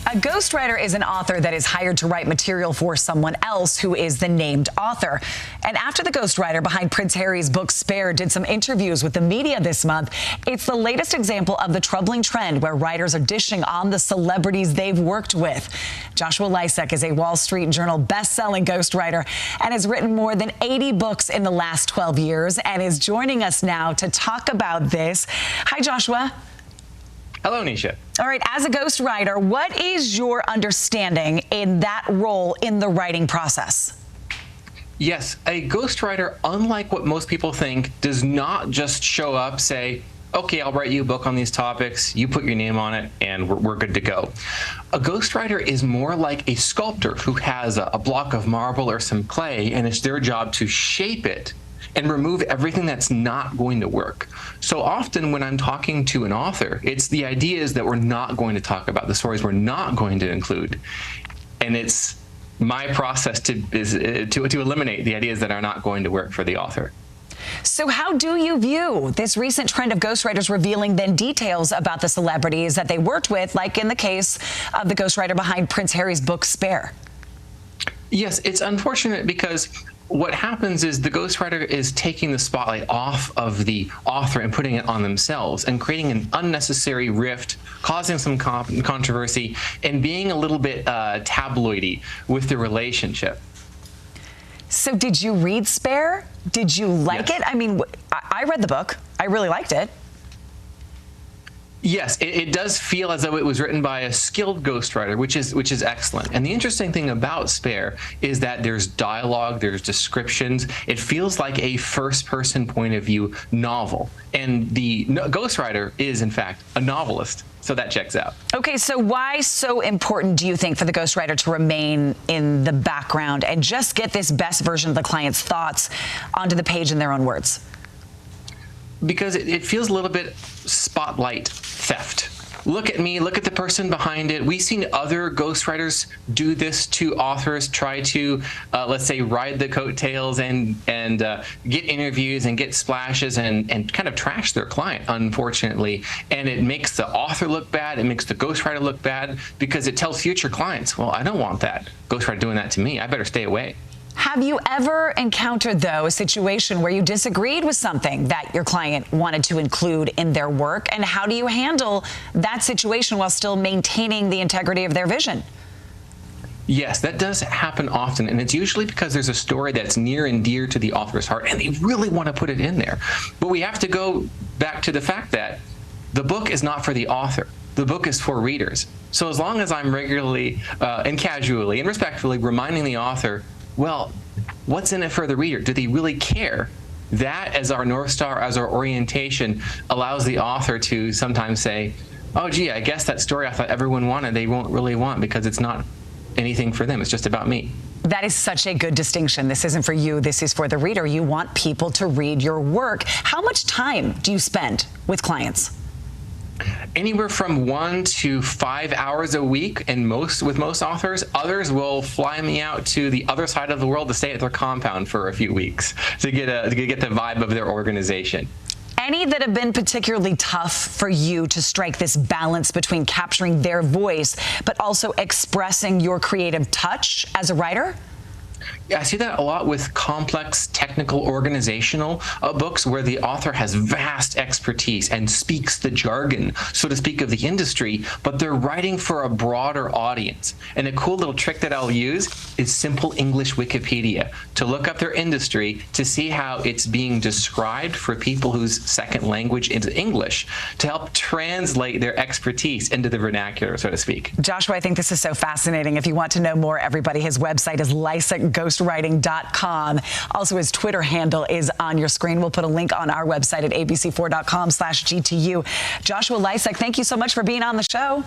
A ghostwriter is an author that is hired to write material for someone else who is the named author. And after the ghostwriter behind Prince Harry's book Spare did some interviews with the media this month, it's the latest example of the troubling trend where writers are dishing on the celebrities they've worked with. Joshua Lisek is a Wall Street Journal best-selling ghostwriter and has written more than 80 books in the last 12 years and is joining us now to talk about this. Hi, Joshua. Hello, Nisha. All right, as a ghostwriter, what is your understanding in that role in the writing process? Yes, a ghostwriter, unlike what most people think, does not just show up, say, okay, I'll write you a book on these topics, you put your name on it, and we're good to go. A ghostwriter is more like a sculptor who has a block of marble or some clay, and it's their job to shape it and remove everything that's not going to work. So often when I'm talking to an author, it's the ideas that we're not going to talk about, the stories we're not going to include. And it's my process to eliminate the ideas that are not going to work for the author. So how do you view this recent trend of ghostwriters revealing then details about the celebrities that they worked with, like in the case of the ghostwriter behind Prince Harry's book Spare? Yes, it's unfortunate because what happens is the ghostwriter is taking the spotlight off of the author and putting it on themselves and creating an unnecessary rift, causing some controversy, and being a little bit tabloidy with the relationship. So did you read Spare? Did you like Yes. it? I mean, I read the book. I really liked it. Yes, it does feel as though it was written by a skilled ghostwriter, which is excellent. And the interesting thing about Spare is that there's dialogue, there's descriptions. It feels like a first-person point of view novel. And the ghostwriter is, in fact, a novelist. So that checks out. Okay, so why so important do you think for the ghostwriter to remain in the background and just get this best version of the client's thoughts onto the page in their own words? Because it feels a little bit spotlight theft. Look at me, look at the person behind it. We've seen other ghostwriters do this to authors, try to, let's say, ride the coattails and get interviews and get splashes and kind of trash their client, unfortunately. And it makes the author look bad, it makes the ghostwriter look bad, because it tells future clients, well, I don't want that ghostwriter doing that to me. I better stay away. Have you ever encountered, though, a situation where you disagreed with something that your client wanted to include in their work? And how do you handle that situation while still maintaining the integrity of their vision? Yes, that does happen often, and it's usually because there's a story that's near and dear to the author's heart, and they really want to put it in there. But we have to go back to the fact that the book is not for the author. The book is for readers. So as long as I'm regularly and casually and respectfully reminding the author, well, what's in it for the reader? Do they really care? That, as our North Star, as our orientation, allows the author to sometimes say, oh, gee, I guess that story I thought everyone wanted, they won't really want because it's not anything for them. It's just about me. That is such a good distinction. This isn't for you. This is for the reader. You want people to read your work. How much time do you spend with clients? Anywhere from 1 to 5 hours a week, and with most authors. Others will fly me out to the other side of the world to stay at their compound for a few weeks to get the vibe of their organization. Any that have been particularly tough for you to strike this balance between capturing their voice but also expressing your creative touch as a writer? Yeah, I see that a lot with complex technical organizational books where the author has vast expertise and speaks the jargon, so to speak, of the industry, but they're writing for a broader audience. And a cool little trick that I'll use is Simple English Wikipedia to look up their industry to see how it's being described for people whose second language is English, to help translate their expertise into the vernacular, so to speak. Joshua, I think this is so fascinating. If you want to know more, everybody, his website is lisekghostwriting.com. Also, his Twitter handle is on your screen. We'll put a link on our website at abc4.com/GTU. Joshua Lisek, thank you so much for being on the show.